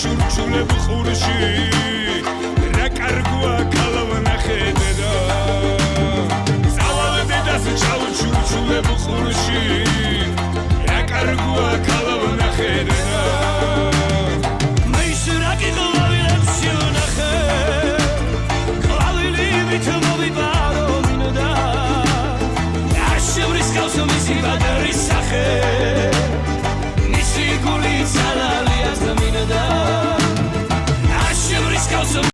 ჩურჩულებ ხურში რა კარგოა ქალავნა ხედა წავალ დედას ჩურჩულებ ხურში რა კარგოა ქალავნა ხედა მეშრაკი გლავილებს შუნახე გლავილი მითმოვიბარო მინდა აშევრის კავსო მისი ბადრის სახე